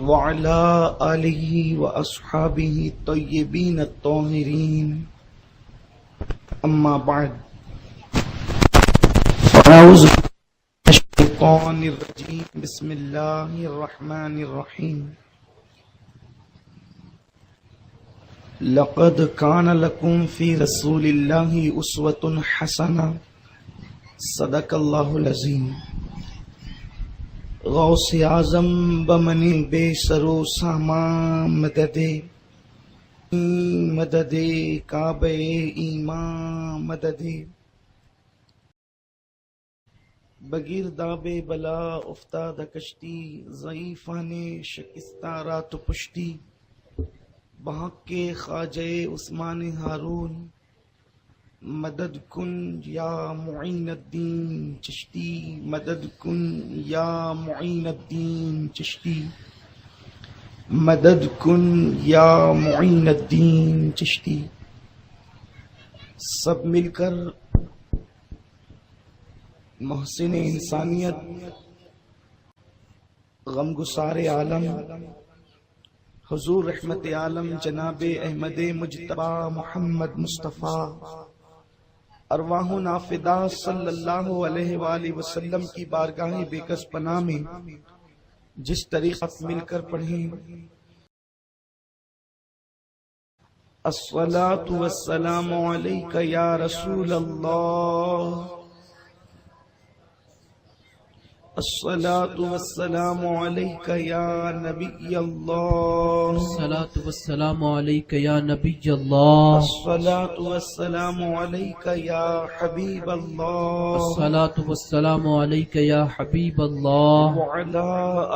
وعلى آله وأصحابه الطيبين الطاهرين أما بعد أعوذ بالله من الشيطان الرجيم بسم الله الرحمن الرحيم لقد كان لكم في رسول الله أسوة حسنة صدق الله العظيم غوث اعظم بمنی بے سرو ساما مدد کعبہ ایمان مدد بگیر داب بلا افتاد کشتی ضعیفان شکستہ رات پشتی بحق کے خواجہ عثمان ہارون مدد کن یا معین الدین چشتی مدد کن یا معین الدین چشتی مدد کن یا معین الدین چشتی۔ سب مل کر محسن انسانیت غمگسار عالم حضور رحمت عالم جناب احمد مجتبی محمد مصطفیٰ ارواحنا فدا صلی اللہ علیہ وآلہ وسلم کی بارگاہ بے کس پناہ میں جس طریقہ مل کر پڑھیں الصلاۃ والسلام علیک یا رسول اللہ، الصلاۃ والسلام علیک یا نبی اللہ، الصلاۃ والسلام علیک یا نبی اللہ، الصلاۃ والسلام علیک یا حبیب اللہ، الصلاۃ والسلام علیک یا حبیب اللہ، وعلی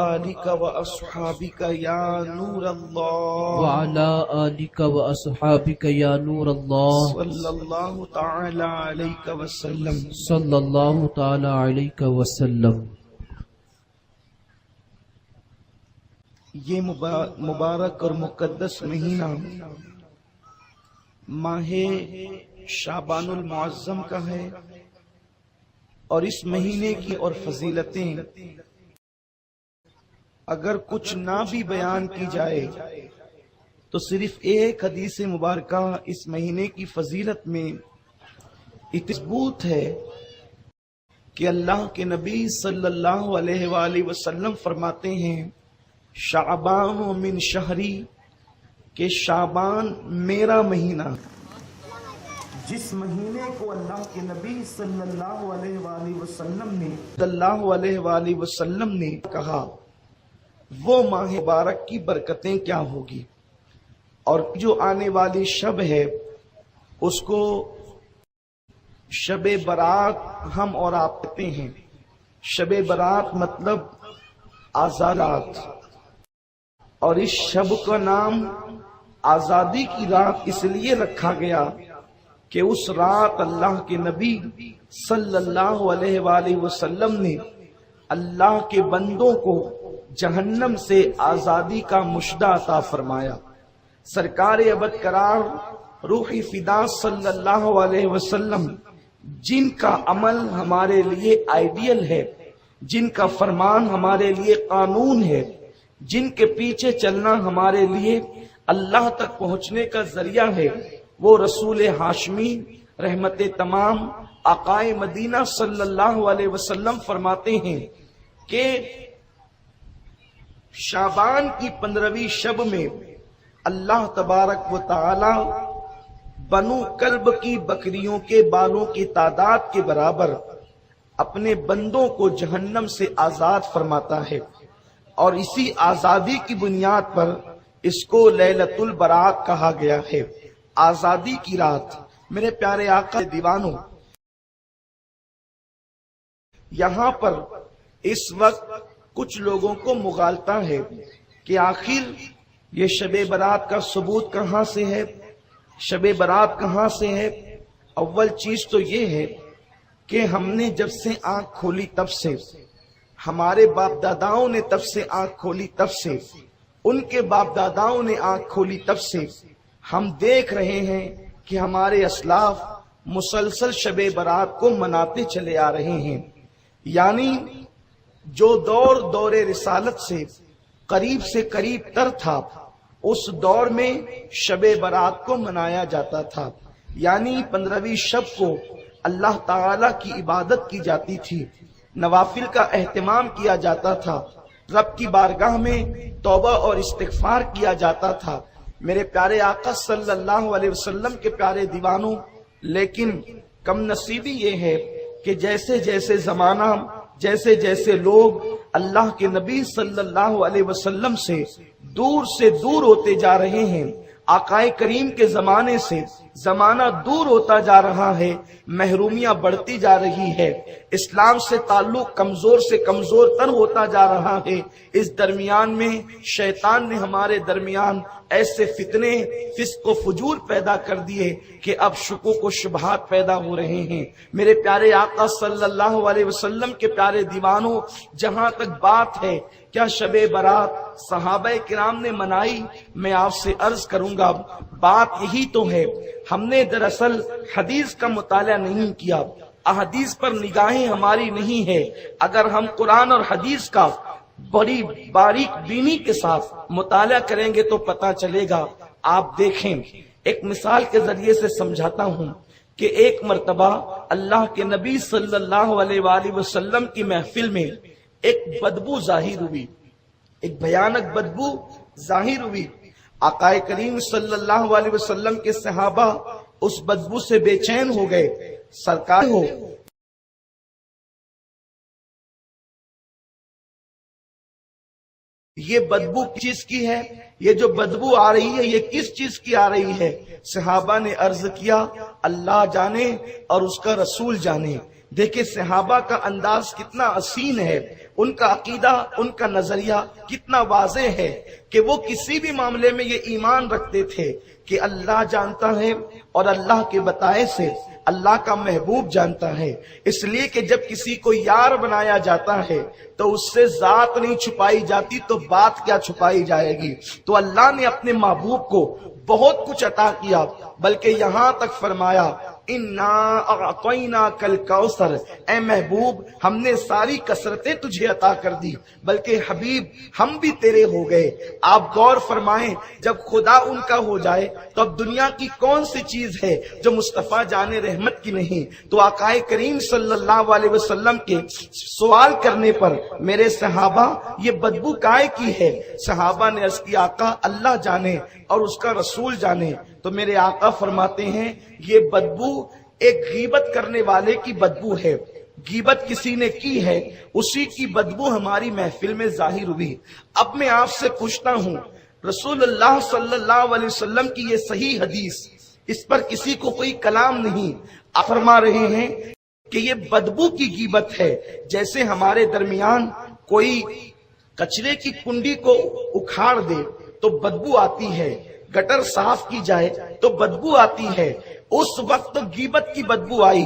آلک واصحابک یا نور اللہ، وعلی آلک واصحابک یا نور اللہ، صلی اللہ تعالی علیہ وسلم۔ صلی اللہ تعالی علیہ وسلم۔ یہ مبارک اور مقدس مہینہ ماہ شعبان المعظم کا ہے، اور اس مہینے کی اور فضیلتیں اگر کچھ نہ بھی بیان کی جائے تو صرف ایک حدیث مبارکہ اس مہینے کی فضیلت میں ثبوت ہے کہ اللہ کے نبی صلی اللہ علیہ وآلہ وسلم فرماتے ہیں شعبان من شہری، کہ شعبان میرا مہینہ۔ جس مہینے کو اللہ کے نبی صلی اللہ علیہ وآلہ وسلم نے کہا وہ ماہ مبارک کی برکتیں کیا ہوگی، اور جو آنے والی شب ہے اس کو شب برات ہم اور آپ کہتے ہیں۔ شب برات مطلب آزاد رات، اور اس شب کا نام آزادی کی رات اس لیے رکھا گیا کہ اس رات اللہ کے نبی صلی اللہ علیہ وآلہ وسلم نے اللہ کے بندوں کو جہنم سے آزادی کا مشدہ عطا فرمایا۔ سرکار ابد قرار روح فدا صلی اللہ علیہ وسلم جن کا عمل ہمارے لیے آئیڈیل ہے، جن کا فرمان ہمارے لیے قانون ہے، جن کے پیچھے چلنا ہمارے لیے اللہ تک پہنچنے کا ذریعہ ہے، وہ رسول ہاشمی رحمت تمام آقائے مدینہ صلی اللہ علیہ وسلم فرماتے ہیں کہ شعبان کی 15ویں شب میں اللہ تبارک و تعالی بنو کلب کی بکریوں کے بالوں کی تعداد کے برابر اپنے بندوں کو جہنم سے آزاد فرماتا ہے، اور اسی آزادی کی بنیاد پر اس کو لیلۃ البرات کہا گیا ہے، آزادی کی رات۔ میرے پیارے آقا دیوانوں، یہاں پر اس وقت کچھ لوگوں کو مغالطہ ہے کہ آخر یہ شب برات کا ثبوت کہاں سے ہے، شب برات کہاں سے ہے۔ اول چیز تو یہ ہے کہ ہم نے جب سے آنکھ کھولی تب سے، ہمارے باپ داداؤں نے تب سے آنکھ کھولی تب سے، ان کے باپ داداؤں نے آنکھ کھولی تب سے ہم دیکھ رہے ہیں کہ ہمارے اسلاف مسلسل شب برات کو مناتے چلے آ رہے ہیں۔ یعنی جو دور رسالت سے قریب سے قریب تر تھا، اس دور میں شب برات کو منایا جاتا تھا، یعنی 15ویں شب کو اللہ تعالی کی عبادت کی جاتی تھی، نوافل کا اہتمام کیا جاتا تھا، رب کی بارگاہ میں توبہ اور استغفار کیا جاتا تھا۔ میرے پیارے آقا صلی اللہ علیہ وسلم کے پیارے دیوانوں، لیکن کم نصیبی یہ ہے کہ جیسے جیسے زمانہ، جیسے جیسے لوگ اللہ کے نبی صلی اللہ علیہ وسلم سے دور ہوتے جا رہے ہیں، آقائے کریم کے زمانے سے زمانہ دور ہوتا جا رہا ہے، محرومیاں بڑھتی جا رہی ہے، اسلام سے تعلق کمزور سے کمزور تر ہوتا جا رہا ہے۔ اس درمیان میں شیطان نے ہمارے درمیان ایسے فتنے، فسق و فجور پیدا کر دیے کہ اب شکوک و شبہات پیدا ہو رہے ہیں۔ میرے پیارے آقا صلی اللہ علیہ وسلم کے پیارے دیوانوں، جہاں تک بات ہے کیا شب برات صحابہ کرام نے منائی، میں آپ سے عرض کروں گا بات یہی تو ہے۔ ہم نے دراصل حدیث کا مطالعہ نہیں کیا، احادیث پر نگاہیں ہماری نہیں ہے۔ اگر ہم قرآن اور حدیث کا بڑی باریک بینی کے ساتھ مطالعہ کریں گے تو پتہ چلے گا۔ آپ دیکھیں، ایک مثال کے ذریعے سے سمجھاتا ہوں کہ ایک مرتبہ اللہ کے نبی صلی اللہ علیہ وآلہ وسلم کی محفل میں ایک بدبو ظاہر ہوئی، ایک بھیانک بدبو ظاہر ہوئی۔ آقائے کریم صلی اللہ علیہ وسلم کے صحابہ اس بدبو سے بے چین ہو گئے۔ سرکار ہو، یہ بدبو کس چیز کی ہے؟ یہ جو بدبو آ رہی ہے یہ کس چیز کی آ رہی ہے؟ صحابہ نے عرض کیا اللہ جانے اور اس کا رسول جانے۔ دیکھیں صحابہ کا انداز کتنا حسین ہے، ان کا عقیدہ، ان کا نظریہ کتنا واضح ہے کہ وہ کسی بھی معاملے میں یہ ایمان رکھتے تھے کہ اللہ جانتا ہے اور اللہ کے بتائے سے اللہ کا محبوب جانتا ہے۔ اس لیے کہ جب کسی کو یار بنایا جاتا ہے تو اس سے ذات نہیں چھپائی جاتی تو بات کیا چھپائی جائے گی۔ تو اللہ نے اپنے محبوب کو بہت کچھ عطا کیا، بلکہ یہاں تک فرمایا انا اعطیناک الکوثر، اے محبوب ہم نے ساری کثرتیں تجھے عطا کر دی، بلکہ حبیب ہم بھی تیرے ہو گئے۔ آپ غور فرمائیں، جب خدا ان کا ہو جائے تو اب دنیا کی کون سی چیز ہے جو مصطفیٰ جان رحمت کی نہیں؟ تو آقائے کریم صلی اللہ علیہ وسلم کے سوال کرنے پر میرے صحابہ یہ بدبو کائے کی ہے؟ صحابہ نے عرض کی آقا اللہ جانے اور اس کا رسول جانے۔ تو میرے آقا فرماتے ہیں یہ بدبو ایک غیبت کرنے والے کی بدبو ہے، غیبت کسی نے کی ہے اسی کی بدبو ہماری محفل میں ظاہر ہوئی۔ اب میں آپ سے پوچھتا ہوں، رسول اللہ صلی اللہ علیہ وسلم کی یہ صحیح حدیث، اس پر کسی کو کوئی کلام نہیں، آپ فرما رہے ہیں کہ یہ بدبو کی غیبت ہے۔ جیسے ہمارے درمیان کوئی کچرے کی کنڈی کو اکھاڑ دے تو بدبو آتی ہے، گٹر صاف کی جائے تو بدبو آتی ہے، اس وقت غیبت کی بدبو آئی،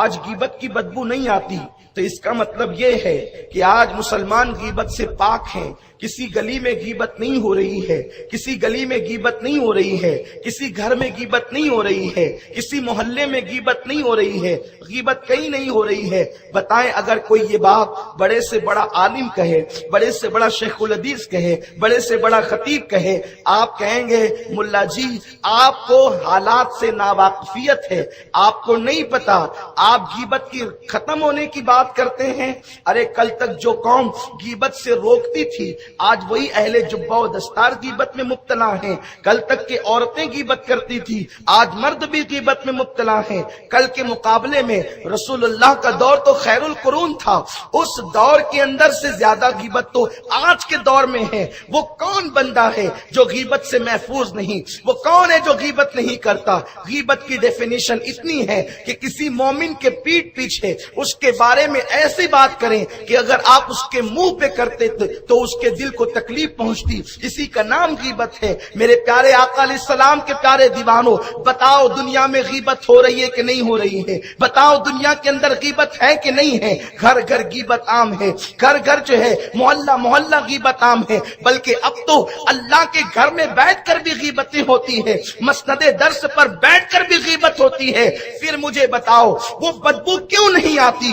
آج غیبت کی بدبو نہیں آتی۔ تو اس کا مطلب یہ ہے کہ آج مسلمان غیبت سے پاک ہیں، کسی گلی میں غیبت نہیں ہو رہی ہے، کسی گلی میں غیبت نہیں ہو رہی ہے، کسی گھر میں غیبت نہیں ہو رہی ہے، کسی محلے میں غیبت نہیں ہو رہی ہے، غیبت کہیں نہیں ہو رہی ہے۔ بتائیں اگر کوئی یہ بات بڑے سے بڑا عالم کہے، بڑے سے بڑا شیخ الحدیث کہے، بڑے سے بڑا خطیب کہے، آپ کہیں گے ملا جی آپ کو حالات سے ناواقفیت ہے، آپ کو نہیں پتا، آپ غیبت کی ختم ہونے کی بات کرتے ہیں۔ ارے کل تک جو قوم غیبت سے روکتی تھی آج وہی اہل جبہ و دستار غیبت میں مبتلا ہیں۔ کل تک کے عورتیں غیبت کرتی تھی آج مرد بھی غیبت میں مبتلا ہیں۔ کل کے مقابلے میں رسول اللہ کا دور تو خیر القرون تھا، اس دور کے اندر سے زیادہ غیبت تو آج کے دور میں ہے۔ وہ کون بندہ ہے جو غیبت سے محفوظ نہیں؟ وہ کون ہے جو غیبت نہیں کرتا؟ غیبت کی ڈیفینیشن اتنی ہے کہ کسی مومن کے پیٹھ پیچھے اس کے بارے میں ایسی بات کریں کہ اگر آپ اس کے منہ پہ کرتے تو اس کے دل کو تکلیف پہنچتی، اسی کا نام غیبت ہے۔ میرے پیارے آقا علیہ السلام کے پیارے دیوانوں، بتاؤ دنیا میں غیبت ہو رہی ہے کہ نہیں ہو رہی ہے؟ بتاؤ دنیا کے اندر غیبت ہے کہ نہیں ہے؟ گھر گھر غیبت عام ہے، گھر گھر جو ہے محلہ محلہ غیبت عام ہے، بلکہ اب تو اللہ کے گھر میں بیٹھ کر بھی غیبتیں ہوتی ہے، مسند درس پر بیٹھ کر بھی غیبت ہوتی ہے۔ پھر مجھے بتاؤ وہ بدبو کیوں نہیں آتی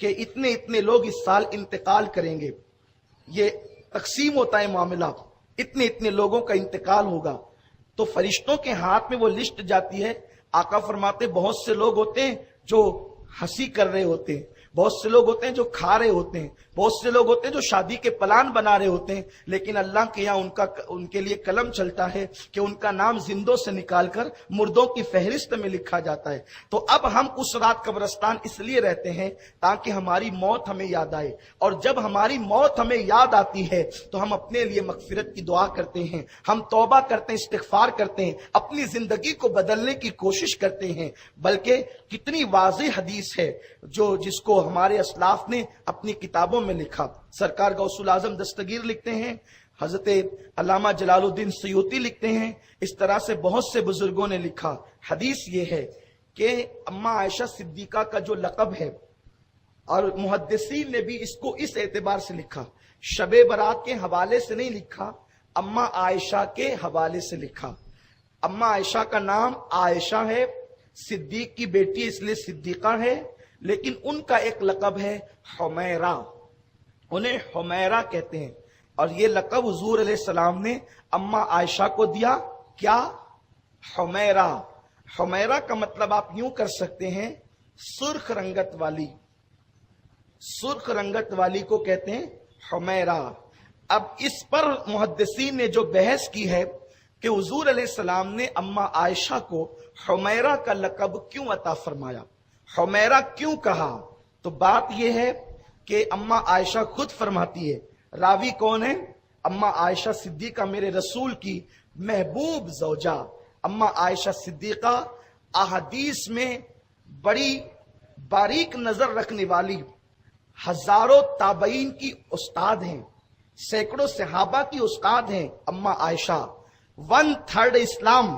کہ اتنے اتنے لوگ اس سال انتقال کریں گے، یہ تقسیم ہوتا ہے معاملہ، اتنے اتنے لوگوں کا انتقال ہوگا، تو فرشتوں کے ہاتھ میں وہ لسٹ جاتی ہے۔ آقا فرماتے بہت سے لوگ ہوتے ہیں جو ہنسی کر رہے ہوتے ہیں، بہت سے لوگ ہوتے ہیں جو کھا رہے ہوتے ہیں، بہت سے لوگ ہوتے ہیں جو شادی کے پلان بنا رہے ہوتے ہیں، لیکن اللہ کے یہاں ان کے لیے قلم چلتا ہے کہ ان کا نام زندوں سے نکال کر مردوں کی فہرست میں لکھا جاتا ہے۔ تو اب ہم اس رات قبرستان اس لیے رہتے ہیں تاکہ ہماری موت ہمیں یاد آئے، اور جب ہماری موت ہمیں یاد آتی ہے تو ہم اپنے لیے مغفرت کی دعا کرتے ہیں، ہم توبہ کرتے ہیں، استغفار کرتے ہیں، اپنی زندگی کو بدلنے کی کوشش کرتے ہیں۔ بلکہ کتنی واضح حدیث ہے جس کو ہمارے اسلاف نے اپنی کتابوں میں لکھا۔ سرکار غوث الاعظم دستگیر لکھتے ہیں، حضرت علامہ جلال الدین سیوطی لکھتے ہیں، اس طرح سے بہت سے بزرگوں نے لکھا۔ حدیث یہ ہے کہ اماں عائشہ صدیقہ کا جو لقب ہے، اور محدثین نے بھی اس کو اس اعتبار سے لکھا، شب برات کے حوالے سے نہیں لکھا، اماں عائشہ کے حوالے سے لکھا۔ اماں عائشہ کا نام عائشہ ہے، صدیق کی بیٹی اس لیے صدیقہ ہے، لیکن ان کا ایک لقب ہے حمیرہ، انہیں حمیرہ کہتے ہیں، اور یہ لقب حضور علیہ السلام نے اماں عائشہ کو دیا، کیا؟ حمیرہ۔ حمیرہ کا مطلب آپ یوں کر سکتے ہیں سرخ رنگت والی، سرخ رنگت والی کو کہتے ہیں حمیرہ۔ اب اس پر محدثین نے جو بحث کی ہے کہ حضور علیہ السلام نے اماں عائشہ کو حمیرہ کا لقب کیوں عطا فرمایا، حمیرہ کیوں کہا، تو بات یہ ہے کہ اماں عائشہ خود فرماتی ہے، راوی کون ہے؟ اماں عائشہ صدیقہ، میرے رسول کی محبوب زوجہ اماں عائشہ صدیقہ، احادیث میں بڑی باریک نظر رکھنے والی، ہزاروں تابعین کی استاد ہیں، سینکڑوں صحابہ کی استاد ہیں اماں عائشہ، 1/3 اسلام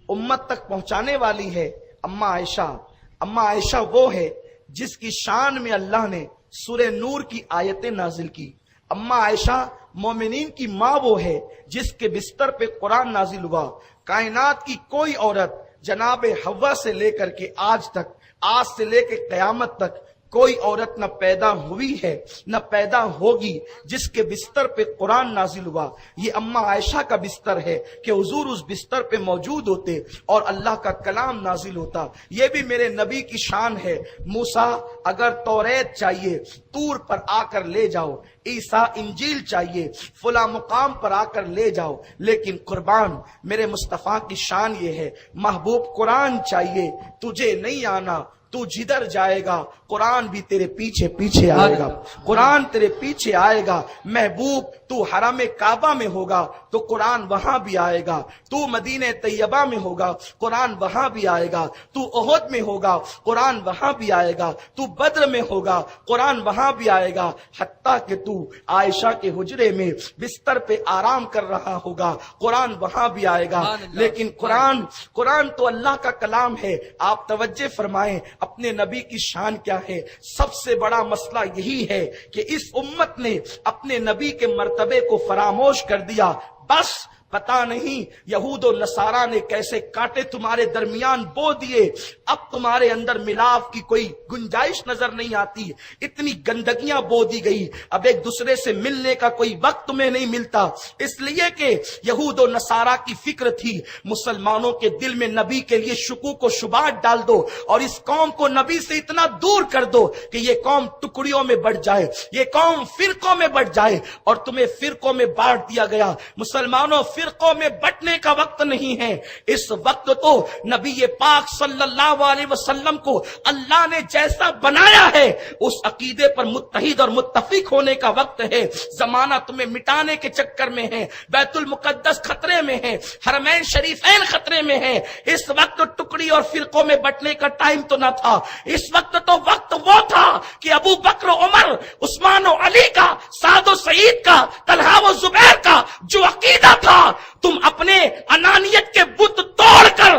امت تک پہنچانے والی ہے اماں عائشہ۔ اماں عائشہ وہ ہے جس کی شان میں اللہ نے سورہ نور کی آیتیں نازل کی۔ اماں عائشہ مومنین کی ماں وہ ہے جس کے بستر پہ قرآن نازل ہوا۔ کائنات کی کوئی عورت جناب حوا سے لے کر کے آج تک، آج سے لے کے قیامت تک کوئی عورت نہ پیدا ہوئی ہے نہ پیدا ہوگی جس کے بستر پہ قرآن نازل ہوا۔ یہ اماں عائشہ کا بستر ہے کہ حضور اس بستر پہ موجود ہوتے اور اللہ کا کلام نازل ہوتا۔ یہ بھی میرے نبی کی شان ہے۔ موسیٰ اگر توریت چاہیے طور پر آ کر لے جاؤ، عیسیٰ انجیل چاہیے فلاں مقام پر آ کر لے جاؤ، لیکن قربان میرے مصطفیٰ کی شان یہ ہے، محبوب قرآن چاہیے تجھے نہیں آنا، تو جدھر جائے گا قرآن بھی تیرے پیچھے پیچھے آئے گا، قرآن تیرے پیچھے آئے گا۔ محبوب تو حرم کعبہ میں ہوگا تو قرآن وہاں بھی آئے گا، تو مدینہ طیبہ میں ہوگا قرآن وہاں بھی آئے گا، تو احد میں ہوگا قرآن وہاں بھی آئے گا، تو بدر میں ہوگا قرآن وہاں بھی آئے گا، حتیٰ کہ تو عائشہ کے حجرے میں بستر پہ آرام کر رہا ہوگا قرآن وہاں بھی آئے گا۔ لیکن قرآن تو اللہ کا کلام ہے۔ آپ توجہ فرمائیں اپنے نبی کی شان کیا ہے۔ سب سے بڑا مسئلہ یہی ہے کہ اس امت نے اپنے نبی کے مرتبے کو فراموش کر دیا۔ بس پتا نہیں یہود و نصارہ نے کیسے کانٹے تمہارے درمیان بو دیے، اب تمہارے اندر ملاپ کی کوئی گنجائش نظر نہیں آتی، اتنی گندگیاں بو دی گئی، اب ایک دوسرے سے ملنے کا کوئی وقت تمہیں نہیں ملتا، اس لیے کہ یہود و نصارہ کی فکر تھی مسلمانوں کے دل میں نبی کے لیے شکوک و شبہات ڈال دو اور اس قوم کو نبی سے اتنا دور کر دو کہ یہ قوم ٹکڑیوں میں بٹ جائے، یہ قوم فرقوں میں بٹ جائے، اور تمہیں فرقوں میں بانٹ دیا گیا۔ مسلمانوں فرقوں میں بٹنے کا وقت نہیں ہے، اس وقت تو نبی پاک صلی اللہ علیہ وسلم کو اللہ نے جیسا بنایا ہے اس عقیدے پر متحد اور متفق ہونے کا وقت ہے۔ زمانہ تمہیں مٹانے کے چکر میں ہے، بیت المقدس خطرے میں ہے، حرمین شریفین خطرے میں ہے۔ اس وقت ٹکڑی اور فرقوں میں بٹنے کا ٹائم تو نہ تھا، اس وقت تو وقت وہ تھا کہ ابو بکر و عمر، عثمان و علی کا، سعد و سعید کا، طلحہ و زبیر کا جو عقیدہ تھا، تم اپنے انانیت کے بت توڑ کر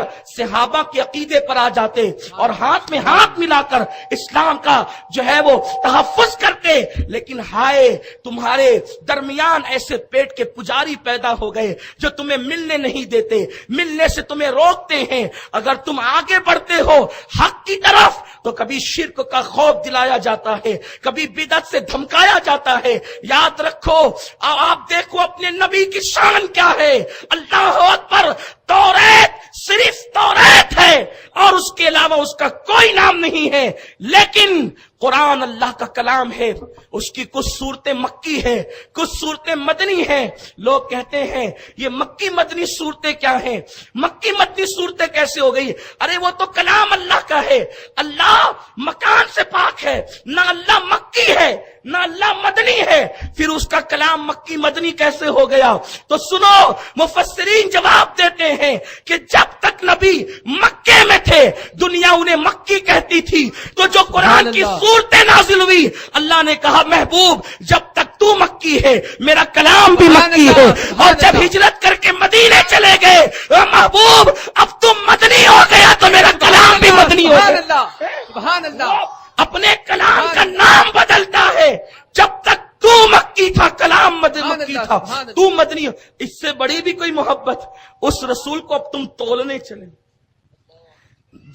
صحابہ کے عقیدے پر آ جاتے اور ہاتھ میں ہاتھ ملا کر اسلام کا جو ہے وہ تحفظ کرتے. لیکن ہائے تمہارے درمیان ایسے پیٹ کے پجاری پیدا ہو گئے جو تمہیں ملنے نہیں دیتے, ملنے سے تمہیں روکتے ہیں. اگر تم آگے بڑھتے ہو حق کی طرف تو کبھی شرک کا خوف دلایا جاتا ہے, کبھی بدعت سے دھمکایا جاتا ہے. یاد رکھو, آپ دیکھو اپنے نبی کی شان کیا ہے. اللہ اکبر, توریت صرف توریت ہے اور اس کے علاوہ اس کا کوئی نام نہیں ہے. لیکن قرآن اللہ کا کلام ہے, اس کی کچھ صورتیں مکی ہے, کچھ صورتیں مدنی ہیں. لوگ کہتے ہیں یہ مکی مدنی صورتیں کیا ہیں, مکی مدنی صورتیں کیسے ہو گئی؟ ارے وہ تو کلام اللہ کا ہے. اللہ مکان سے پاک ہے, نہ اللہ مکی ہے نہ اللہ مدنی ہے, پھر اس کا کلام مکی مدنی کیسے ہو گیا؟ تو سنو, مفسرین جواب دیتے ہیں کہ جب تک نبی مکے میں تھے دنیا انہیں مکی کہتی تھی. تو جو قرآن کی صورتیں نازل ہوئی, اللہ نے کہا محبوب جب تک تو مکی ہے میرا کلام بھی مکی ہے. اور جب ہجرت کر کے مدینے چلے گئے محبوب اب تم مدنی ہو گیا تو میرا کلام بھی مدنی ہو گیا. سبحان اللہ. اپنے کلام کا نام بدلتا ہے. جب تک تو مکی تھا کلام مکی تھا, تو مدنی. اس سے بڑی بھی کوئی محبت اس رسول کو اب تم تولنے چلے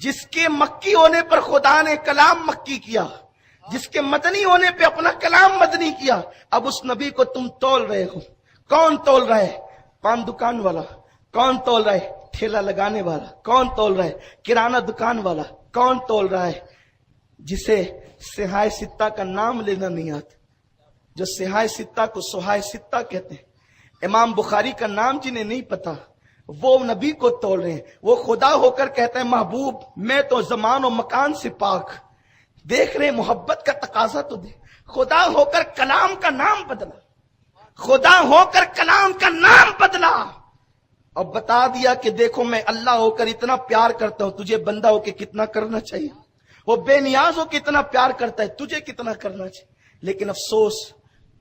جس کے مکی ہونے پر خدا نے کلام مکی کیا, جس کے مدنی ہونے پہ اپنا کلام مدنی کیا. اب اس نبی کو تم تول رہے ہو. کون تول رہا ہے؟ پان دکان والا. کون تول رہا ہے؟ ٹھیلا لگانے والا. کون تول رہا ہے؟ کرانہ دکان والا. کون تول رہا ہے؟ جسے سہائے ستہ کا نام لینا نہیں آتا, جو سہائے ستہ کو سہائے ستہ کہتے ہیں. امام بخاری کا نام جنہیں نہیں پتا وہ نبی کو تول رہے ہیں. وہ خدا ہو کر کہتا ہے محبوب میں تو زمان و مکان سے پاک. دیکھ رہے محبت کا تقاضا تو دے. خدا ہو کر کلام کا نام بدلا, خدا ہو کر کلام کا نام بدلا اور بتا دیا کہ دیکھو میں اللہ ہو کر اتنا پیار کرتا ہوں, تجھے بندہ ہو کے کتنا کرنا چاہیے. وہ بے نیاز ہو کے اتنا پیار کرتا ہے, تجھے کتنا کرنا چاہیے. لیکن افسوس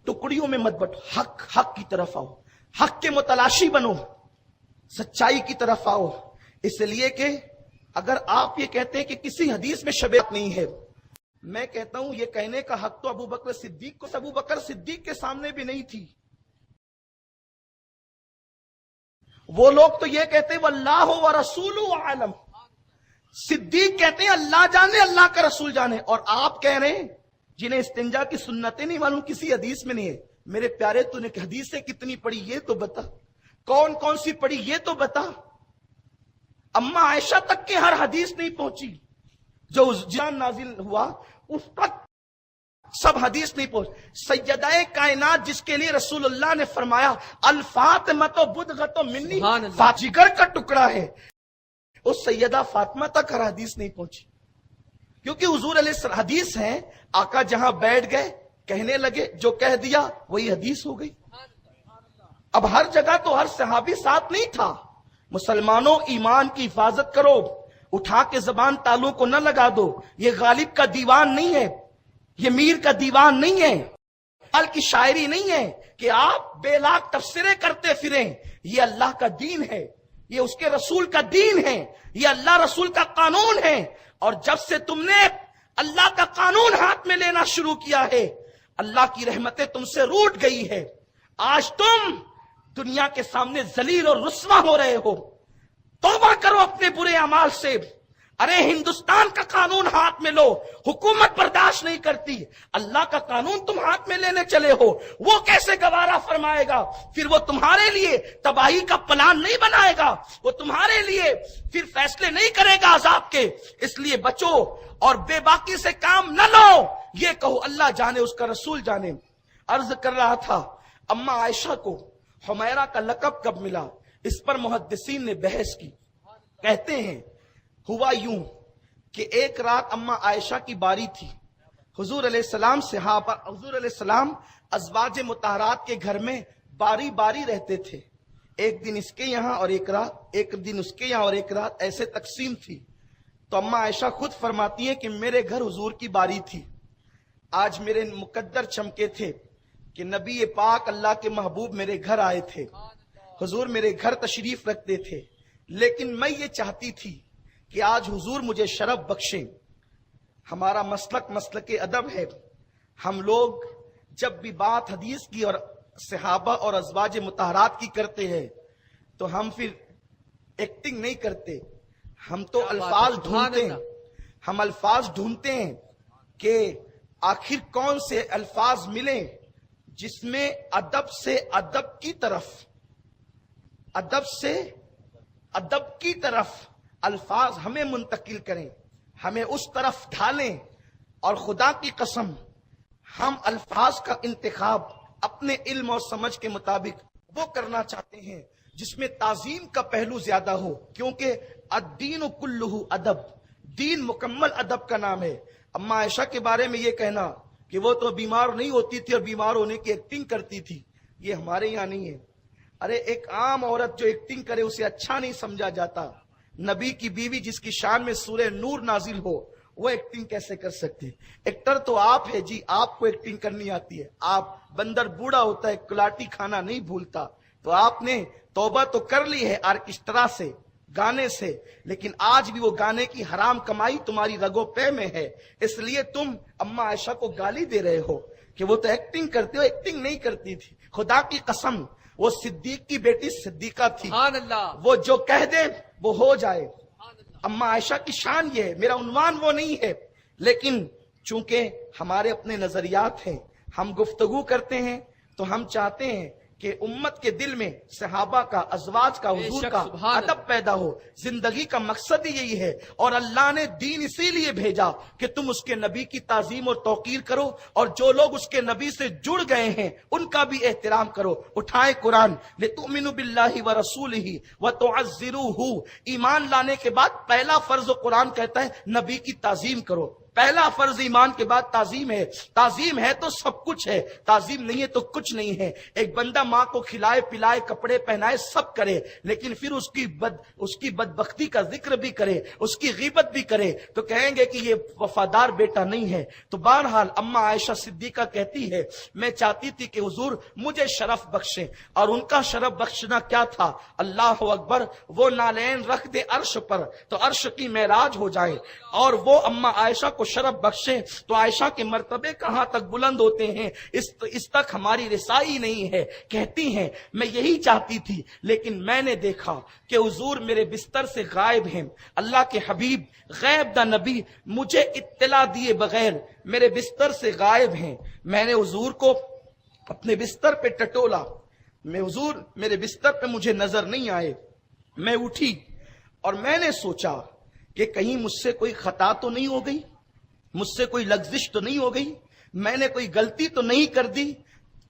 ٹکڑیوں میں مت بٹو, حق کی طرف آؤ, حق کے متلاشی بنو, سچائی کی طرف آؤ. اس لیے کہ اگر آپ یہ کہتے ہیں کہ کسی حدیث میں شبیہت نہیں ہے, میں کہتا ہوں یہ کہنے کا حق تو ابو بکر صدیق کو, ابو بکر صدیق کے سامنے بھی نہیں تھی. وہ لوگ تو یہ کہتے ہیں واللہ و رسول عالم. صدیق کہتے ہیں اللہ جانے اللہ کا رسول جانے. اور آپ کہہ رہے ہیں جنہیں استنجا کی سنتیں نہیں معلوم, کسی حدیث میں نہیں ہے. میرے پیارے تو نے حدیثیں کتنی پڑھی یہ تو بتا, کون کون سی پڑھی یہ تو بتا. اما عائشہ تک کے ہر حدیث نہیں پہنچی, جو جان نازل ہوا اس تک سب حدیث نہیں پہنچ. سیدہ کائنات جس کے لیے رسول اللہ نے فرمایا الفاطمہ بدغۃ منی, جگر کا ٹکڑا ہے, اس سیدہ فاطمہ تک ہر حدیث نہیں پہنچی. کیونکہ حضور علیہ السلام حدیث ہیں, آقا جہاں بیٹھ گئے کہنے لگے, جو کہہ دیا وہی حدیث ہو گئی. اب ہر جگہ تو ہر صحابی ساتھ نہیں تھا. مسلمانوں ایمان کی حفاظت کرو, اٹھا کے زبان تالوں کو نہ لگا دو. یہ غالب کا دیوان نہیں ہے, یہ میر کا دیوان نہیں ہے, ال کی شاعری نہیں ہے کہ آپ بے لاکھ تفسیریں کرتے پھریں. یہ اللہ کا دین ہے, یہ اس کے رسول کا دین ہے, یہ اللہ رسول کا قانون ہے. اور جب سے تم نے اللہ کا قانون ہاتھ میں لینا شروع کیا ہے اللہ کی رحمتیں تم سے روٹ گئی ہے. آج تم دنیا کے سامنے ذلیل اور رسوا ہو رہے ہو. توبہ کرو اپنے برے اعمال سے. ارے ہندوستان کا قانون ہاتھ میں لو, حکومت برداشت نہیں کرتی, اللہ کا قانون تم ہاتھ میں لینے چلے ہو. وہ کیسے گوارا فرمائے گا؟ پھر وہ تمہارے لیے تباہی کا پلان نہیں بنائے گا, وہ تمہارے لیے پھر فیصلے نہیں کرے گا عذاب کے. اس لیے بچو اور بے باکی سے کام نہ لو. یہ کہو اللہ جانے اس کا رسول جانے. عرض کر رہا تھا اما عائشہ کو حمیرہ کا لقب کب ملا, اس پر محدثین نے بحث کی. کہتے ہیں ہوا یوں کہ ایک رات اما عائشہ کی باری تھی. حضور علیہ السلام صحابہ, حضور علیہ السلام ازواج مطہرات کے گھر میں باری باری رہتے تھے. ایک دن اس کے یہاں اور ایک رات, ایک دن اس کے یہاں اور ایک رات, ایسے تقسیم تھی. تو اما عائشہ خود فرماتی ہیں کہ میرے گھر حضور کی باری تھی. آج میرے مقدر چمکے تھے کہ نبی پاک اللہ کے محبوب میرے گھر آئے تھے, حضور میرے گھر تشریف رکھتے تھے. لیکن میں یہ چاہتی تھی کہ آج حضور مجھے شرف بخشیں. ہمارا مسلک ادب ہے. ہم لوگ جب بھی بات حدیث کی اور صحابہ اور ازواج مطہرات کی کرتے ہیں تو ہم پھر ایکٹنگ نہیں کرتے. ہم تو الفاظ ڈھونڈتے ہیں. ہم الفاظ ڈھونڈتے ہیں کہ آخر کون سے الفاظ ملیں جس میں ادب سے ادب کی طرف الفاظ ہمیں منتقل کریں, ہمیں اس طرف ڈھالیں. اور خدا کی قسم ہم الفاظ کا انتخاب اپنے علم اور سمجھ کے مطابق وہ کرنا چاہتے ہیں جس میں تعظیم کا پہلو زیادہ ہو, کیونکہ الدین کلہ ادب, دین مکمل ادب کا نام ہے. اما عائشہ کے بارے میں یہ کہنا کہ وہ تو بیمار نہیں ہوتی تھی اور بیمار ہونے کی ایکٹنگ کرتی تھی, یہ ہمارے یہاں نہیں ہے. ارے ایک عام عورت جو ایکٹنگ کرے اسے اچھا نہیں سمجھا جاتا. نبی کی بیوی جس کی شان میں سورہ نور نازل ہو وہ ایکٹنگ کیسے کر سکتی؟ ایکٹر تو آپ ہے جی, آپ کو ایکٹنگ کرنی آتی ہے. آپ بندر بوڑھا ہوتا ہے کلاٹی کھانا نہیں بھولتا, تو آپ نے توبہ تو کر لی ہے آرکسٹرا سے, گانے سے, لیکن آج بھی وہ گانے کی حرام کمائی تمہاری رگوں پے میں ہے. اس لیے تم اما عائشہ کو گالی دے رہے ہو کہ وہ تو ایکٹنگ کرتے ہو. ایکٹنگ نہیں کرتی تھی. خدا کی قسم وہ صدیق کی بیٹی صدیقہ تھی. سبحان اللہ. وہ جو کہہ دے وہ ہو جائے. اما عائشہ کی شان یہ ہے, میرا عنوان وہ نہیں ہے, لیکن چونکہ ہمارے اپنے نظریات ہیں, ہم گفتگو کرتے ہیں تو ہم چاہتے ہیں کہ امت کے دل میں صحابہ کا, ازواج کا, حضور کا ادب پیدا ہو. زندگی کا مقصد ہی یہی ہے, اور اللہ نے دین اسی لیے بھیجا کہ تم اس کے نبی کی تعظیم اور توقیر کرو, اور جو لوگ اس کے نبی سے جڑ گئے ہیں ان کا بھی احترام کرو. اٹھائے قرآن, لِتُؤْمِنُوا بِاللَّهِ وَرَسُولِهِ وَتُعَزِّرُوهُ. ایمان لانے کے بعد پہلا فرض قرآن کہتا ہے نبی کی تعظیم کرو. پہلا فرض ایمان کے بعد تعظیم ہے. تعظیم ہے تو سب کچھ ہے, تعظیم نہیں ہے تو کچھ نہیں ہے. ایک بندہ ماں کو کھلائے پلائے کپڑے پہنائے سب کرے, لیکن پھر اس کی بدبختی کا ذکر بھی کرے, اس کی غیبت بھی کرے, تو کہیں گے کہ یہ وفادار بیٹا نہیں ہے. تو بہرحال اما عائشہ صدیقہ کہتی ہے میں چاہتی تھی کہ حضور مجھے شرف بخشیں, اور ان کا شرف بخشنا کیا تھا؟ اللہ اکبر, وہ نالین رکھ دے عرش پر تو عرش کی معراج ہو جائے, اور وہ اما عائشہ کو شرف بخشیں تو عائشہ کے مرتبے کہاں تک بلند ہوتے ہیں, اس تک ہماری رسائی نہیں ہے. کہتی ہیں میں یہی چاہتی تھی, لیکن میں نے دیکھا کہ حضور میرے بستر سے غائب ہیں. اللہ کے حبیب غیب دا نبی مجھے اطلاع دیے بغیر میرے بستر سے غائب ہیں. میں نے حضور کو اپنے بستر پہ ٹٹولا, حضور میرے بستر پہ مجھے نظر نہیں آئے. میں اٹھی اور میں نے سوچا کہ کہیں مجھ سے کوئی خطا تو نہیں ہو گئی, مجھ سے کوئی لغزش تو نہیں ہو گئی, میں نے کوئی غلطی تو نہیں کر دی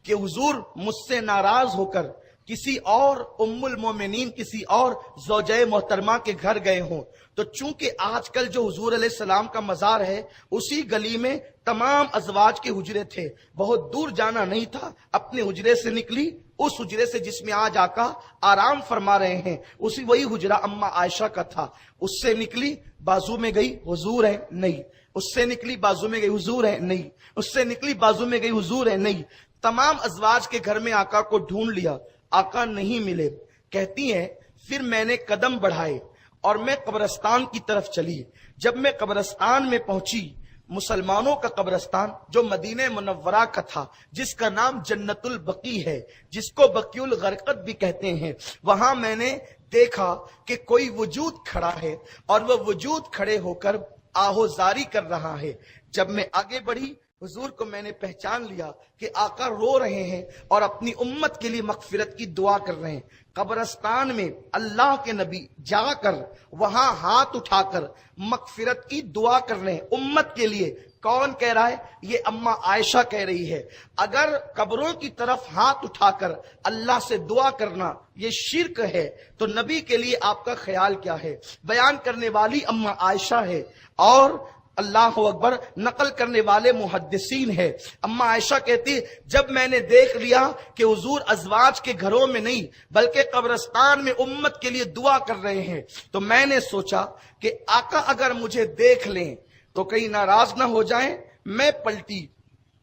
کہ حضور مجھ سے ناراض ہو کر کسی اور ام المومنین, کسی اور زوجہ محترمہ کے گھر گئے ہوں. تو چونکہ آج کل جو حضور علیہ السلام کا مزار ہے اسی گلی میں تمام ازواج کے حجرے تھے, بہت دور جانا نہیں تھا. اپنے حجرے سے نکلی, اس حجرے سے جس میں آج آقا آرام فرما رہے ہیں وہی حجرہ اما عائشہ کا تھا. اس سے نکلی, بازو میں گئی, حضور ہے نہیں. اس سے نکلی, بازو میں گئی, حضور ہے نہیں. اس سے نکلی, بازو میں گئی, حضور ہے نہیں. تمام ازواج کے گھر میں آقا کو ڈھونڈ لیا, آقا نہیں ملے. کہتی ہیں پھر میں نے قدم بڑھائے اور میں قبرستان کی طرف چلی. جب میں قبرستان میں پہنچی, مسلمانوں کا قبرستان جو مدینہ منورہ کا تھا, جس کا نام جنت البقیع ہے, جس کو بقیع الغرقد بھی کہتے ہیں, وہاں میں نے دیکھا کہ کوئی وجود کھڑا ہے اور وہ وجود کھڑے ہو کر آہوزاری کر رہا ہے. جب میں آگے بڑھی حضور کو میں نے پہچان لیا کہ آقا رو رہے ہیں اور اپنی امت کے لیے مغفرت کی دعا کر رہے ہیں. قبرستان میں اللہ کے نبی جا کر وہاں ہاتھ اٹھا کر مغفرت کی دعا کر رہے ہیں امت کے لیے. کون کہہ رہا ہے؟ یہ اما عائشہ کہہ رہی ہے. اگر قبروں کی طرف ہاتھ اٹھا کر اللہ سے دعا کرنا یہ شرک ہے تو نبی کے لیے آپ کا خیال کیا ہے؟ بیان کرنے والی اما عائشہ ہے اور اللہ اکبر نقل کرنے والے محدثین ہے. اما عائشہ کہتی جب میں نے دیکھ لیا کہ حضور ازواج کے گھروں میں نہیں بلکہ قبرستان میں امت کے لیے دعا کر رہے ہیں تو میں نے سوچا کہ آقا اگر مجھے دیکھ لیں تو کہیں ناراض نہ ہو جائیں. میں پلٹی,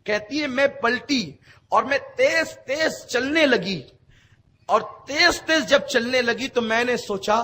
کہتی ہے میں پلٹی اور میں تیز تیز چلنے لگی, اور تیز تیز جب چلنے لگی تو میں نے سوچا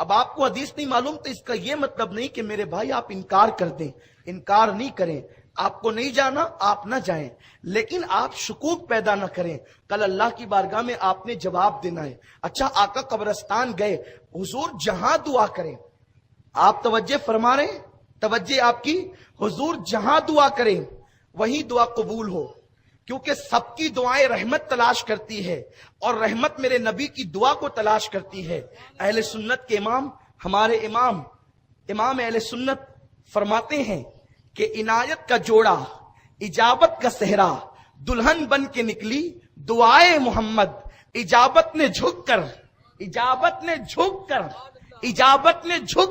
اب آپ کو حدیث نہیں معلوم تو اس کا یہ مطلب نہیں کہ میرے بھائی آپ انکار کر دیں، انکار نہیں کریں، آپ کو نہیں جانا آپ نہ جائیں، لیکن آپ شکوک پیدا نہ کریں، کل اللہ کی بارگاہ میں آپ نے جواب دینا ہے۔ اچھا آقا قبرستان گئے، حضور جہاں دعا کریں، آپ توجہ فرما رہے ہیں، توجہ آپ کی، حضور جہاں دعا کریں وہی دعا قبول ہو، کیونکہ سب کی دعائیں رحمت تلاش کرتی ہے اور رحمت میرے نبی کی دعا کو تلاش کرتی ہے۔ اہل سنت کے امام، ہمارے امام اہل سنت فرماتے ہیں کہ عنایت کا جوڑا، اجابت کا صحرا، دلہن بن کے نکلی دعائے محمد، اجابت نے جھک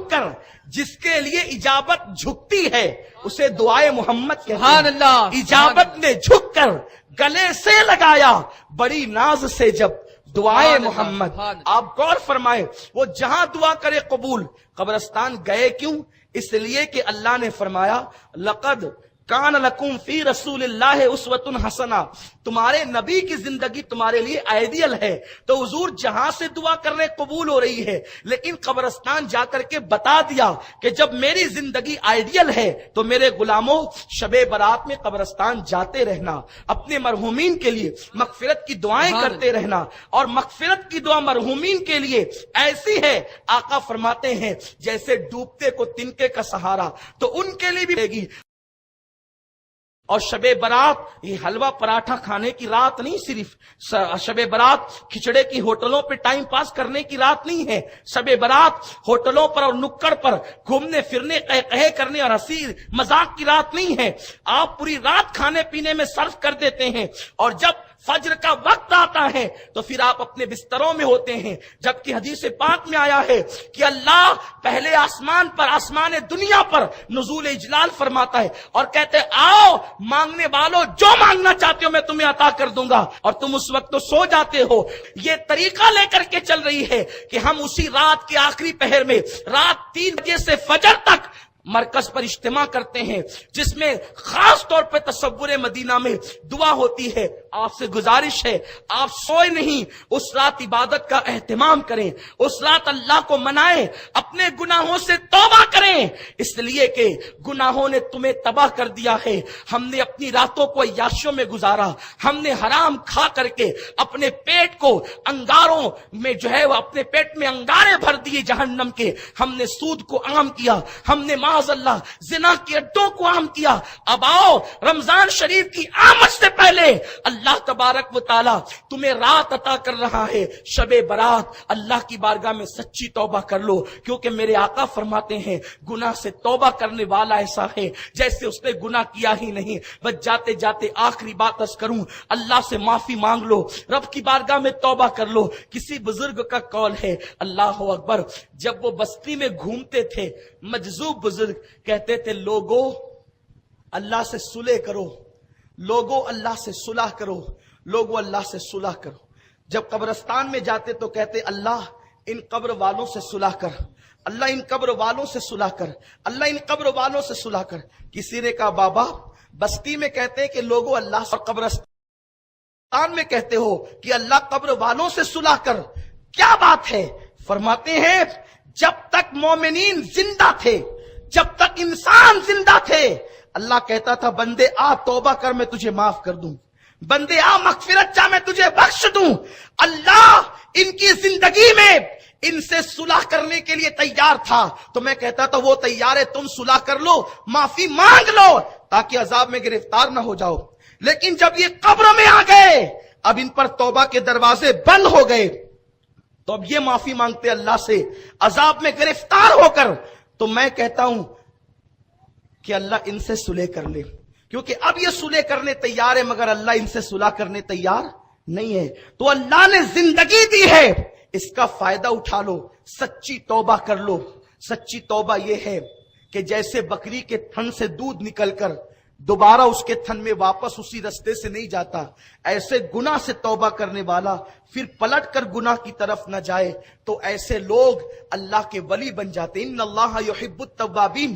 کر جس کے لیے اجابت جھکتی ہے اسے دعائے محمد کہتے ہیں۔ سبحان اللہ۔ اجابت نے جھک کر گلے سے لگایا بڑی ناز سے جب دعائے محمد۔ آپ غور فرمائے، وہ جہاں دعا کرے قبول۔ قبرستان گئے کیوں؟ اس لیے کہ اللہ نے فرمایا لقد کان لکم فی رسول اللہ اسوۃ حسنہ، تمہارے نبی کی زندگی تمہارے لیے آئیڈیل ہے۔ تو حضور جہاں سے دعا کرنے قبول ہو رہی ہے، لیکن قبرستان جا کر کے بتا دیا کہ جب میری زندگی آئیڈیل ہے تو میرے غلاموں شب برات میں قبرستان جاتے رہنا، اپنے مرحومین کے لیے مغفرت کی دعائیں کرتے رہنا، اور مغفرت کی دعا مرحومین کے لیے ایسی ہے، آقا فرماتے ہیں جیسے ڈوبتے کو تنکے کا سہارا، تو ان کے لیے بھی ملے گی۔ اور شب برات یہ حلوہ پراٹھا کھانے کی رات نہیں، صرف شب برات کھچڑے کی ہوٹلوں پہ ٹائم پاس کرنے کی رات نہیں ہے۔ شب برات ہوٹلوں پر اور نکڑ پر گھومنے پھرنے قہقہے کرنے اور ہنسی مذاق کی رات نہیں ہے۔ آپ پوری رات کھانے پینے میں صرف کر دیتے ہیں، اور جب فجر کا وقت آتا ہے تو پھر آپ اپنے بستروں میں ہوتے ہیں، جبکہ حدیث پاک میں آیا ہے کہ اللہ پہلے آسمان پر، آسمان دنیا پر نزول اجلال فرماتا ہے اور کہتے آؤ مانگنے والوں جو مانگنا چاہتے ہو میں تمہیں عطا کر دوں گا، اور تم اس وقت تو سو جاتے ہو۔ یہ طریقہ لے کر کے چل رہی ہے کہ ہم اسی رات کے آخری پہر میں رات 3 بجے سے فجر تک مرکز پر اجتماع کرتے ہیں، جس میں خاص طور پہ تصور مدینہ میں دعا ہوتی ہے۔ آپ سے گزارش ہے آپ سوئے نہیں، اس رات عبادت کا اہتمام کریں، اس رات اللہ کو منائیں، اپنے گناہوں سے توبہ کریں، اس لیے کہ گناہوں نے تمہیں تباہ کر دیا ہے۔ ہم نے اپنی راتوں کو عیاشیوں میں گزارا، ہم نے حرام کھا کر کے اپنے پیٹ کو انگاروں میں جو ہے وہ اپنے پیٹ میں انگارے بھر دیے جہنم کے، ہم نے سود کو عام کیا، ہم نے معاذ اللہ زنا کے اڈوں کو عام کیا۔ اب آؤ رمضان شریف کی آمد سے پہلے اللہ تبارک و تعالی تمہیں رات عطا کر رہا ہے، شب برات، اللہ کی بارگاہ میں سچی توبہ کر لو، کیونکہ میرے آقا فرماتے ہیں گناہ سے توبہ کرنے والا ایسا ہے جیسے اس نے گناہ کیا ہی نہیں۔ بس جاتے جاتے آخری بات عرض کروں، اللہ سے معافی مانگ لو، رب کی بارگاہ میں توبہ کر لو۔ کسی بزرگ کا قول ہے، اللہ اکبر، جب وہ بستی میں گھومتے تھے مجذوب بزرگ کہتے تھے لوگو اللہ سے صلح کرو، لوگو اللہ سے صلح کرو، لوگو اللہ سے صلح کرو۔ جب قبرستان میں جاتے تو کہتے اللہ ان قبر والوں سے صلح کر، اللہ ان قبر والوں سے صلح کر، اللہ ان قبر والوں سے صلح کر۔ کسی نے کہا بابا بستی میں کہتے ہیں کہ لوگو اللہ سے، اور قبرستان میں کہتے ہو کہ اللہ قبر والوں سے صلح کر، کیا بات ہے؟ فرماتے ہیں جب تک مومنین زندہ تھے، جب تک انسان زندہ تھے، اللہ کہتا تھا بندے آ توبہ کر میں تجھے معاف کر دوں، بندے آ مغفرت چاہ میں تجھے بخش دوں۔ اللہ ان کی زندگی میں ان سے صلح کرنے کے لیے تیار تھا، تو میں کہتا تھا وہ تیار ہے، تم صلح کر لو، معافی مانگ لو تاکہ عذاب میں گرفتار نہ ہو جاؤ۔ لیکن جب یہ قبر میں آ گئے، اب ان پر توبہ کے دروازے بند ہو گئے، تو اب یہ معافی مانگتے اللہ سے عذاب میں گرفتار ہو کر۔ تو میں کہتا ہوں کہ اللہ ان سے صلح کر لے، کیونکہ اب یہ صلح کرنے تیار ہے، مگر اللہ ان سے صلح کرنے تیار نہیں ہے۔ تو اللہ نے زندگی دی ہے، اس کا فائدہ اٹھا لو، سچی توبہ کر لو۔ سچی توبہ یہ ہے کہ جیسے بکری کے تھن سے دودھ نکل کر دوبارہ اس کے تھن میں واپس اسی رستے سے نہیں جاتا، ایسے گناہ سے توبہ کرنے والا پھر پلٹ کر گناہ کی طرف نہ جائے، تو ایسے لوگ اللہ کے ولی بن جاتے۔ ان اللہ یحب التوابین۔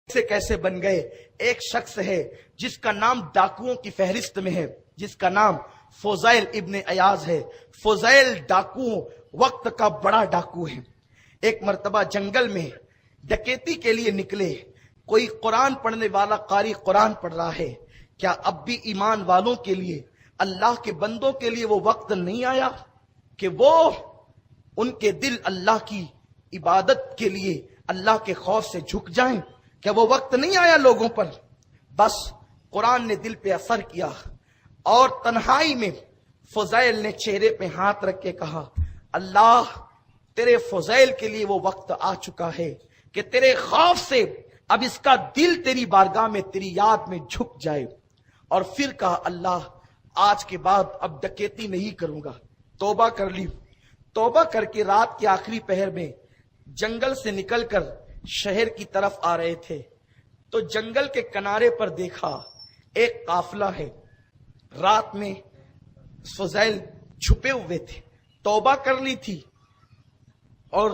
سے کیسے بن گئے؟ ایک شخص ہے جس کا نام ڈاکوؤں کی فہرست میں ہے، جس کا نام فضیل ابن ایاز ہے. فضیل ڈاکو وقت کا بڑا ڈاکو ہے. ایک مرتبہ جنگل میں ڈکیتی کے لیے نکلے. کوئی قرآن پڑھنے والا قاری قرآن پڑھ رہا ہے. کیا اب بھی ایمان والوں کے لیے، اللہ کے بندوں کے لیے وہ وقت نہیں آیا کہ وہ ان کے دل اللہ کی عبادت کے لیے، اللہ کے خوف سے جھک جائیں؟ کیا وہ وقت نہیں آیا لوگوں پر؟ بس قرآن نے دل پہ اثر کیا اور تنہائی میں فضیل نے چہرے پہ ہاتھ رکھ کے کہا، اللہ تیرے فضیل کے لیے وہ وقت آ چکا ہے کہ تیرے خوف سے اب اس کا دل تیری بارگاہ میں، تیری یاد میں جھک جائے. اور پھر کہا، اللہ آج کے بعد اب ڈکیتی نہیں کروں گا. توبہ کر لی. توبہ کر کے رات کے آخری پہر میں جنگل سے نکل کر شہر کی طرف آ رہے تھے تو جنگل کے کنارے پر دیکھا ایک قافلہ ہے. رات میں فضیل چھپے ہوئے تھے، توبہ کر لی تھی اور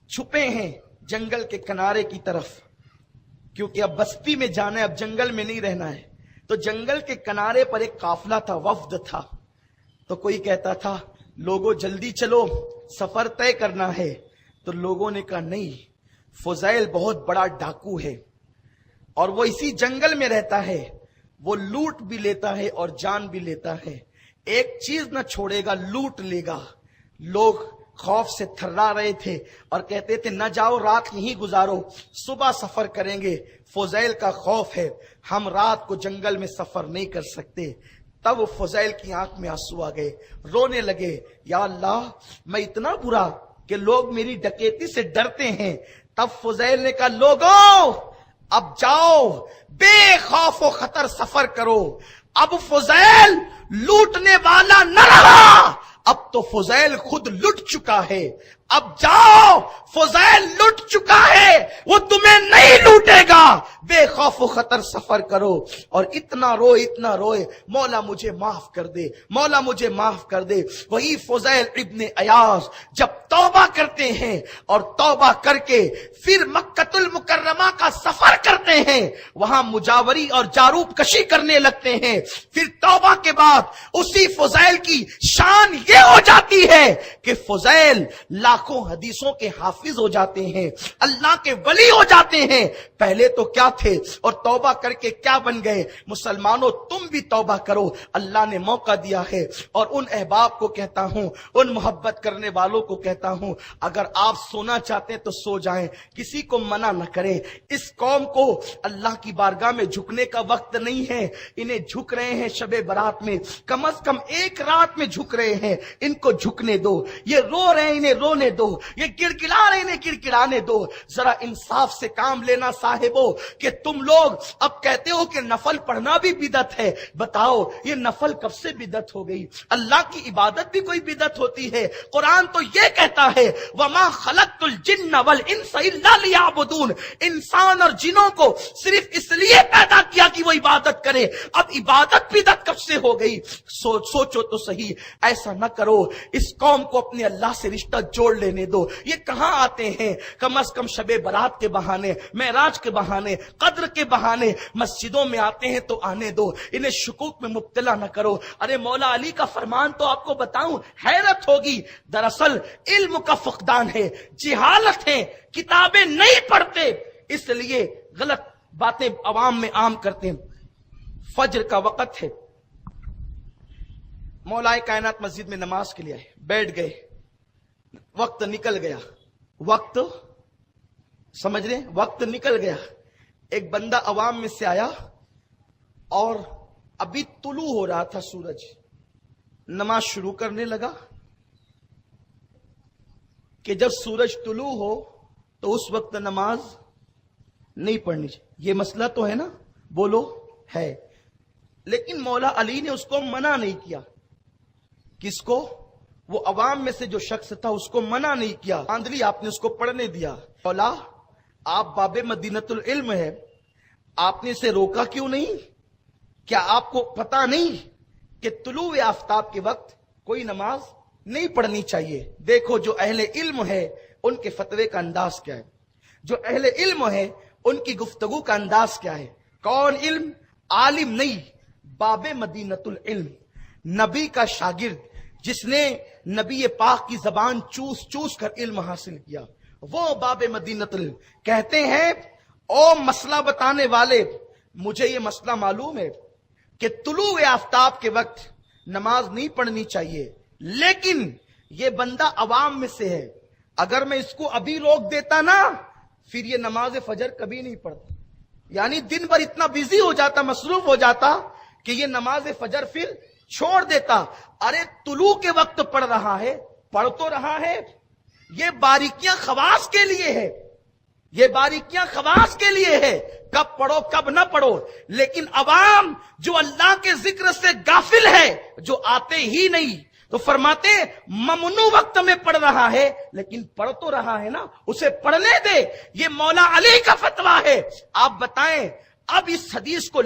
چھپے ہیں جنگل کے کنارے کی طرف، کیونکہ اب بستی میں جانا ہے، اب جنگل میں نہیں رہنا ہے. تو جنگل کے کنارے پر ایک قافلہ تھا، وفد تھا. تو کوئی کہتا تھا، لوگوں جلدی چلو، سفر طے کرنا ہے. تو لوگوں نے کہا نہیں، فضیل بہت بڑا ڈاکو ہے اور وہ اسی جنگل میں رہتا ہے، وہ لوٹ بھی لیتا ہے اور جان بھی لیتا ہے، ایک چیز نہ چھوڑے گا، لوٹ لے گا. لوگ خوف سے تھرا رہے تھے اور کہتے تھے، نہ جاؤ، رات یہیں گزارو، صبح سفر کریں گے. فضیل کا خوف ہے، ہم رات کو جنگل میں سفر نہیں کر سکتے. تب فضیل کی آنکھ میں آنسو آ گئے، رونے لگے، یا اللہ میں اتنا برا کہ لوگ میری ڈکیتی سے ڈرتے ہیں. تب فضیل نے کہا، لوگوں اب جاؤ، بے خوف و خطر سفر کرو. اب فضیل لوٹنے والا نہ رہا، اب تو فضیل خود لٹ چکا ہے. اب جاؤ، فضیل لٹ چکا ہے، وہ تمہیں نہیں لوٹے گا. بے خوف و خطر سفر کرو. اور اتنا روئے، مولا مجھے معاف کر دے، مولا مجھے معاف کر دے. وہی فضیل ابن ایاز جب توبہ کرتے ہیں اور توبہ کر کے پھر مکۃ المکرمہ کا سفر کرتے ہیں، وہاں مجاوری اور جاروب کشی کرنے لگتے ہیں. پھر توبہ کے بعد اسی فضیل کی شان یہ ہو جاتی ہے کہ فضیل لاکھوں حدیثوں کے حافظ ہو جاتے ہیں، اللہ کے ولی ہو جاتے ہیں. پہلے تو کیا تھے اور توبہ کر کے کیا بن گئے؟ مسلمانوں تم بھی توبہ کرو، اللہ نے موقع دیا ہے. اور ان احباب کو کہتا ہوں، ان محبت کرنے والوں کو کہتا ہوں، اگر آپ سونا چاہتے ہیں تو سو جائیں، کسی کو منع نہ کریں. اس قوم کو اللہ کی بارگاہ میں جھکنے کا وقت نہیں ہے. انہیں جھک رہے ہیں شب برات میں، کم از کم ایک رات میں جھک رہے ہیں، ان کو جھکنے دو. یہ رو رہے ہیں، انہیں رونے دو. یہ گڑگڑا رہے ہیں، انہیں گڑگڑانے دو. ذرا انصاف سے کام لینا صاحبو، کہ تم لوگ اب کہتے ہو کہ نفل پڑھنا بھی بدعت ہے. بتاؤ یہ نفل کب سے بدعت ہو گئی؟ اللہ کی عبادت بھی کوئی بدعت ہوتی ہے؟ قرآن تو یہ کہتا ہے، وَمَا خَلَقْتُ الْجِنَّ وَالْإِنسَ إِلَّا لِيَعْبُدُونَ. انسان اور جنوں کو صرف اس لیے پیدا کیا کہ وہ عبادت کرے. اب عبادت بدعت کب سے ہو گئی؟ سوچو تو صحیح. ایسا نہ کرو، اس قوم کو اپنے اللہ سے رشتہ جوڑ لینے دو. یہ کہاں آتے ہیں؟ کم از کم شب برات کے بہانے، معراج کے بہانے، قدر کے بہانے مسجدوں میں آتے ہیں تو آنے دو. انہیں شکوک میں مبتلا نہ کرو. ارے مولا علی کا فرمان تو آپ کو بتاؤں، حیرت ہوگی. دراصل علم کا فقدان ہے، جہالت ہے، کتابیں نہیں پڑھتے، اس لیے غلط باتیں عوام میں عام کرتے ہیں. فجر کا وقت ہے، مولا کائنات مسجد میں نماز کے لیے آئے، بیٹھ گئے، وقت نکل گیا. وقت سمجھ رہے ہیں؟ وقت نکل گیا. ایک بندہ عوام میں سے آیا اور ابھی طلوع ہو رہا تھا سورج، نماز شروع کرنے لگا کہ جب سورج طلوع ہو تو اس وقت نماز نہیں پڑھنی چاہیے. یہ مسئلہ تو ہے نا؟ بولو ہے. لیکن مولا علی نے اس کو منع نہیں کیا. کس کو؟ وہ عوام میں سے جو شخص تھا اس کو منع نہیں کیا. آندلی آپ نے اس کو پڑھنے دیا. مولا آپ باب مدینۃ العلم ہے، آپ نے اسے روکا کیوں نہیں؟ کیا آپ کو پتا نہیں کہ طلوع آفتاب کے وقت کوئی نماز نہیں پڑھنی چاہیے؟ دیکھو جو اہل علم ہے ان کے فتوے کا انداز کیا ہے، جو اہل علم ہے ان کی گفتگو کا انداز کیا ہے. کون علم؟ عالم نہیں، باب مدینۃ العلم. نبی کا شاگرد جس نے نبی پاک کی زبان چوس چوس کر علم حاصل کیا، وہ باب مدینۃ العلم کہتے ہیں او مسئلہ بتانے والے، مجھے یہ مسئلہ معلوم ہے کہ طلوع آفتاب کے وقت نماز نہیں پڑھنی چاہیے، لیکن یہ بندہ عوام میں سے ہے، اگر میں اس کو ابھی روک دیتا نا پھر یہ نماز فجر کبھی نہیں پڑھتا، یعنی دن بھر اتنا بزی ہو جاتا، مصروف ہو جاتا کہ یہ نماز فجر پھر چھوڑ دیتا۔ ارے طلوع کے وقت پڑھ رہا ہے، پڑھ تو رہا ہے، یہ باریکیاں خواص کے لیے ہے، یہ باریکیاں خواص کے لیے ہے، کب پڑھو کب نہ پڑھو، لیکن عوام جو اللہ کے ذکر سے غافل ہے، جو آتے ہی نہیں، تو فرماتے ممنوع وقت میں پڑھ رہا ہے لیکن پڑھ تو رہا ہے نا، اسے پڑھنے دے، یہ مولا علی کا فتویٰ ہے۔ آپ بتائیں اب اس حدیث کو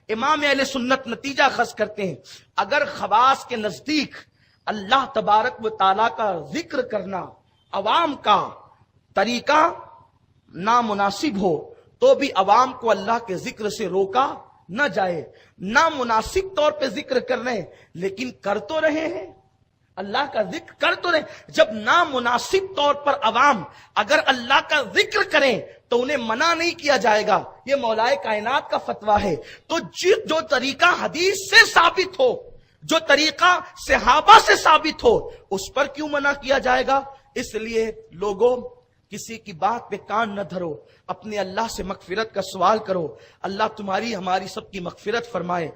امام اہل سنت نتیجہ خاص کرتے ہیں، اگر خواص کے نزدیک اللہ تبارک و تعالیٰ کا ذکر کرنا عوام کا طریقہ نامناسب ہو تو بھی عوام کو اللہ کے ذکر سے روکا نہ جائے، نامناسب طور پہ ذکر کر رہے ہیں لیکن کر تو رہے ہیں، اللہ کا ذکر کر تو رہے۔ جب نامناسب طور پر عوام اگر اللہ کا ذکر کریں تو انہیں منع نہیں کیا جائے گا، یہ مولائے کائنات کا فتویٰ ہے۔ تو جو طریقہ حدیث سے ثابت ہو، جو طریقہ صحابہ سے ثابت ہو، اس پر کیوں منع کیا جائے گا؟ اس لیے لوگوں کسی کی بات پہ کان نہ دھرو، اپنے اللہ سے مغفرت کا سوال کرو، اللہ تمہاری ہماری سب کی مغفرت فرمائے۔